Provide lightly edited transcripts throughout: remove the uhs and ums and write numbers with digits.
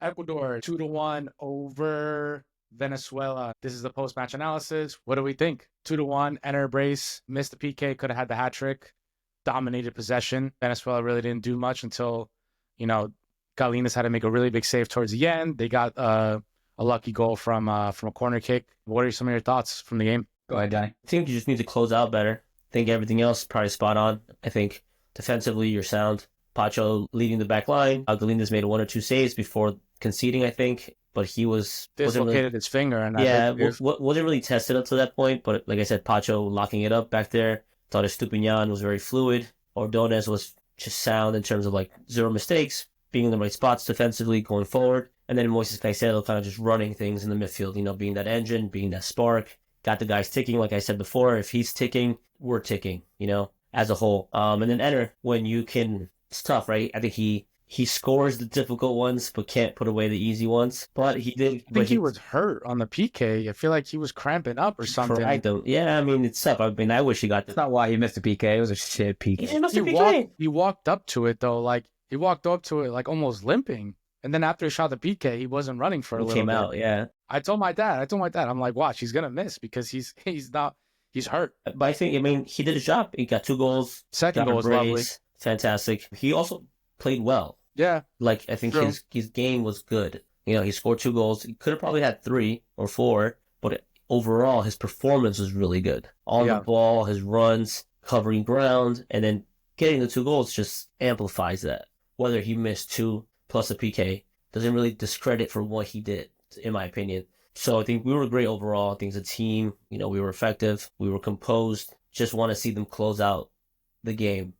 Ecuador 2-1 over Venezuela. This is the post-match analysis. What do we think? 2-1, enter brace, missed the PK, could have had the hat trick, dominated possession. Venezuela really didn't do much until, Galinas had to make a really big save towards the end. They got a lucky goal from a corner kick. What are some of your thoughts from the game? Go ahead, Johnny. I think you just need to close out better. I think everything else is probably spot on. I think defensively you're sound. Pacho leading the back line. Galinas made 1 or 2 saves before conceding, I think, but he wasn't dislocated his finger. And wasn't really tested up to that point. But like I said, Pacho locking it up back there. Thought Estupiñán was very fluid. Ordonez was just sound in terms of like 0 mistakes, being in the right spots defensively going forward. And then Moises Caicedo kind of just running things in the midfield, being that engine, being that spark. Got the guys ticking, like I said before. If he's ticking, we're ticking, as a whole. And then enter when you can. It's tough, right? I think he scores the difficult ones, but can't put away the easy ones. But he did. I think he was hurt on the PK. I feel like he was cramping up or something. Right, though. Yeah, I mean, it's tough. I mean, I wish he got. That's not why he missed the PK. It was a shit PK. He walked up to it though, like almost limping. And then after he shot the PK, he wasn't running for a little bit. Came out, yeah. I told my dad, I'm like, watch, he's gonna miss because he's hurt. But I think, he did his job. He got 2 goals. Second goal was lovely. Fantastic. He also played well. Yeah. Like, I think his game was good. He scored 2 goals. He could have probably had 3 or 4, but overall, his performance was really good. On the ball, his runs, covering ground, and then getting the 2 goals just amplifies that. Whether he missed 2 plus a PK doesn't really discredit for what he did, in my opinion. So I think we were great overall. I think as a team, we were effective. We were composed. Just want to see them close out the game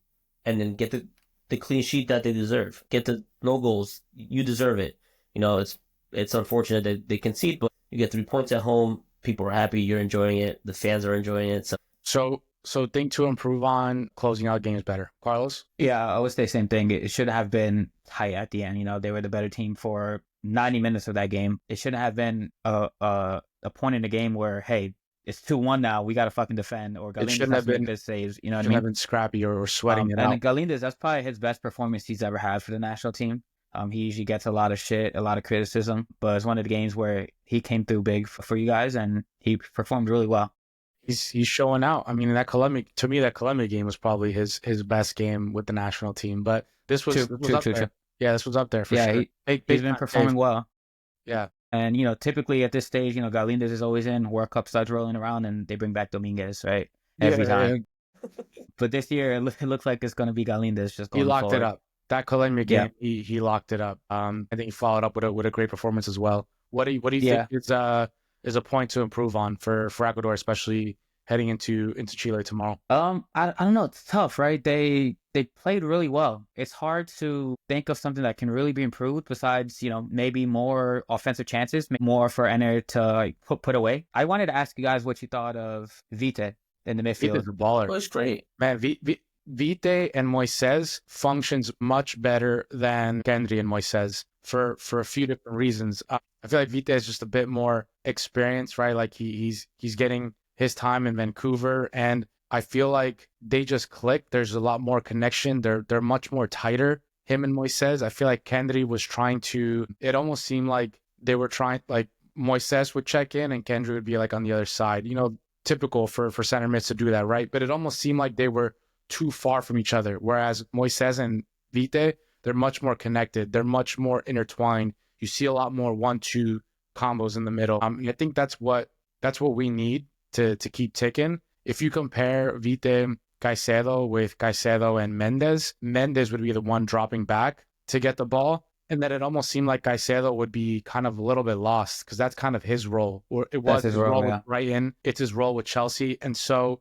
and then get the clean sheet that they deserve. Get the no goals. You deserve it. It's unfortunate that they concede, but you get 3 points at home. People are happy. You're enjoying it. The fans are enjoying it. So think to improve on closing out games better. Carlos? Yeah, I would say same thing. It should have been tight at the end. They were the better team for 90 minutes of that game. It shouldn't have been a point in the game where, hey, it's 2-1 now. We got to fucking defend. Or Galinas shouldn't have been good saves. You know what I mean? Shouldn't have been scrappy or sweating it out. And Galinas, that's probably his best performance he's ever had for the national team. He usually gets a lot of shit, a lot of criticism, but it's one of the games where he came through big for you guys and he performed really well. He's showing out. I mean, that Colombia game was probably his best game with the national team. But this was up there. Yeah, this was up there for sure. He's been performing well. Yeah. And, typically at this stage, Galinas is always in. World Cup starts rolling around and they bring back Dominguez, right? Every time. But this year, it looks like it's going to be Galinas just going forward. He locked it up. That Colombia game, he locked it up. I think he followed up with a great performance as well. What do you think is a point to improve on for Ecuador, especially heading into Chile tomorrow? I don't know. It's tough, right? They played really well. It's hard to think of something that can really be improved besides, maybe more offensive chances, more for Ener to put away. I wanted to ask you guys what you thought of Vite in the midfield. Vite's a baller. It was great. Man, Vite and Moises functions much better than Kendry and Moises for a few different reasons. I feel like Vite is just a bit more experienced, right? Like he's getting his time in Vancouver, and I feel like they just click. There's a lot more connection. They're much more tighter, him and Moises. I feel like Kendry was trying to, it almost seemed like they were trying, like Moises would check in and Kendry would be like on the other side. Typical for center mids to do that, right? But it almost seemed like they were too far from each other. Whereas Moises and Vite, they're much more connected. They're much more intertwined. You see a lot more 1-2 combos in the middle. I think that's what we need to keep ticking. If you compare Vite Caicedo with Caicedo and Mendes would be the one dropping back to get the ball. And then it almost seemed like Caicedo would be kind of a little bit lost because that's kind of his role. Or it was his role with Brighton. It's his role with Chelsea. And so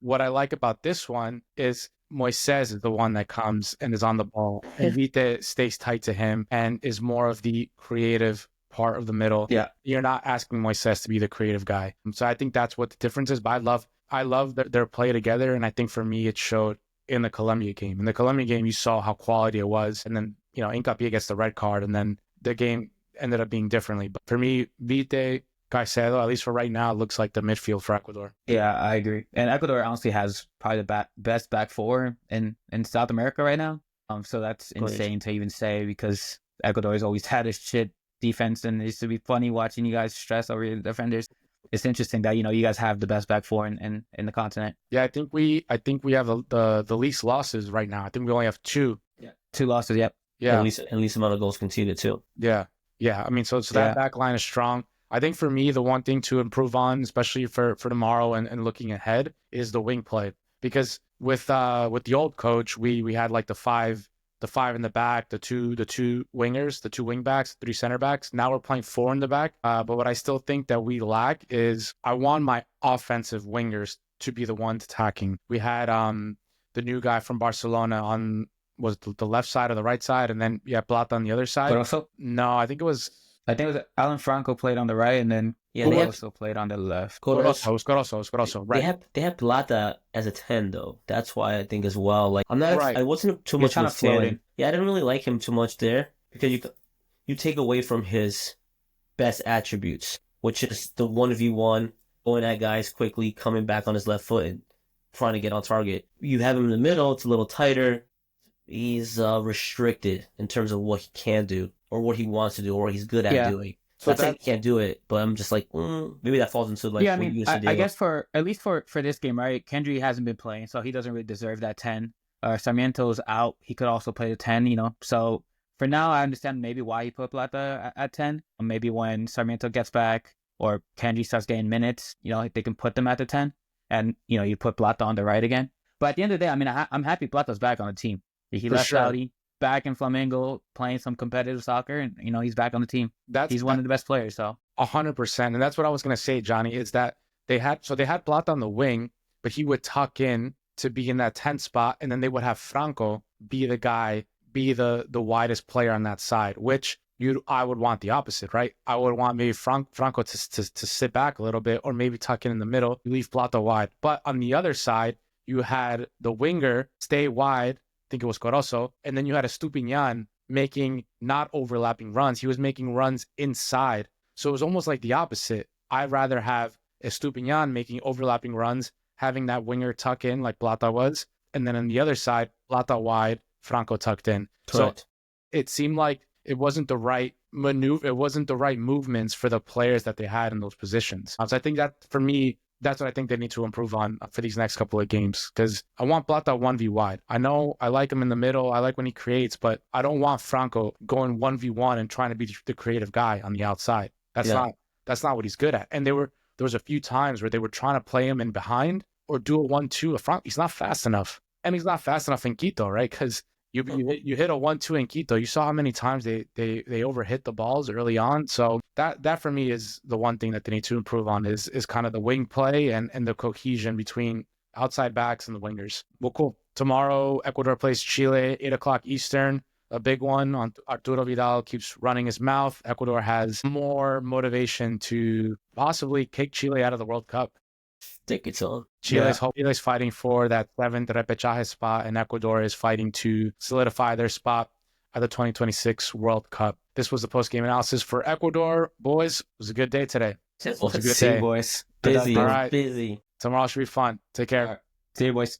what I like about this one is Moises is the one that comes and is on the ball. And Vite stays tight to him and is more of the creative part of the middle. Yeah. You're not asking Moises to be the creative guy. So I think that's what the difference is. But I love their play together. And I think for me, it showed in the Colombia game. In the Colombia game, you saw how quality it was. And then, Hincapié gets the red card. And then the game ended up being differently. But for me, Vite, Caicedo, at least for right now, looks like the midfield for Ecuador. Yeah, I agree. And Ecuador honestly has probably the best back four in South America right now. So that's insane to even say because Ecuador's always had a shit defense, and it used to be funny watching you guys stress over your defenders. It's interesting that, you know, you guys have the best back four in the continent. Yeah, I think we have the least losses right now. I think we only have 2. Yeah. 2 losses, yep. Yeah. At least amount of goals conceded too. Yeah. Yeah. I mean, so that back line is strong. I think for me, the one thing to improve on, especially for tomorrow and looking ahead, is the wing play. Because with the old coach, we had like the five in the back, the two wingers, the 2 wing backs, 3 center backs. Now we're playing 4 in the back. But what I still think that we lack is, I want my offensive wingers to be the ones attacking. We had the new guy from Barcelona on, was the left side or the right side, and then Plata on the other side. But also, no, I think it was Alan Franco played on the right, and then they also played on the left. Corozo, right. They have Plata as a 10 though. That's why I think as well. Like I wasn't too much of a fan. Floating. Yeah, I didn't really like him too much there, because you take away from his best attributes, which is the 1v1, going at guys quickly, coming back on his left foot and trying to get on target. You have him in the middle, it's a little tighter. He's restricted in terms of what he can do, or what he wants to do, or what he's good at doing. So I he can't do it, but I'm just like, maybe that falls into like. Yeah, I mean, I guess at least for this game, right? Kendry hasn't been playing, so he doesn't really deserve that 10. Sarmiento's out; he could also play the 10, you know. So for now, I understand maybe why he put Plata at 10. Maybe when Sarmiento gets back or Kendry starts getting minutes, you know, they can put them at the 10, and you know, you put Plata on the right again. But at the end of the day, I mean, I'm happy Plata's back on the team. He left Saudi, back in Flamengo, playing some competitive soccer, and you know, he's back on the team. He's one of the best players. So 100%, and that's what I was gonna say, Johnny. Is that they had Plata on the wing, but he would tuck in to be in that 10 spot, and then they would have Franco be the guy, be the widest player on that side. Which I would want the opposite, right? I would want maybe Franco to sit back a little bit, or maybe tuck in the middle, leave Plata wide. But on the other side, you had the winger stay wide. I think it was Corozo, and then you had Estupinian making not overlapping runs. He was making runs inside. So it was almost like the opposite. I'd rather have Estupinian making overlapping runs, having that winger tuck in like Plata was, and then on the other side, Plata wide, Franco tucked in. Correct. So it seemed like it wasn't the right maneuver. It wasn't the right movements for the players that they had in those positions. So I think that, for me, that's what I think they need to improve on for these next couple of games, because I want Plata 1v wide. I know I like him in the middle. I like when he creates, but I don't want Franco going 1v1 and trying to be the creative guy on the outside. That's not what he's good at. And there was a few times where they were trying to play him in behind or do a 1-2 front. He's not fast enough. And he's not fast enough in Quito, right? Because you hit a 1-2 in Quito. You saw how many times they overhit the balls early on. So that for me is the one thing that they need to improve on, is kind of the wing play and the cohesion between outside backs and the wingers. Well, cool. Tomorrow, Ecuador plays Chile, 8 o'clock Eastern. A big one. Arturo Vidal keeps running his mouth. Ecuador has more motivation to possibly kick Chile out of the World Cup. Think it's on. Chile's fighting for that 7th repechaje spot, and Ecuador is fighting to solidify their spot at the 2026 World Cup. This was the post-game analysis for Ecuador. Boys, it was a good day today. It was a good day, boys. Busy. All right. Busy. Tomorrow should be fun. Take care. Right. See you, boys.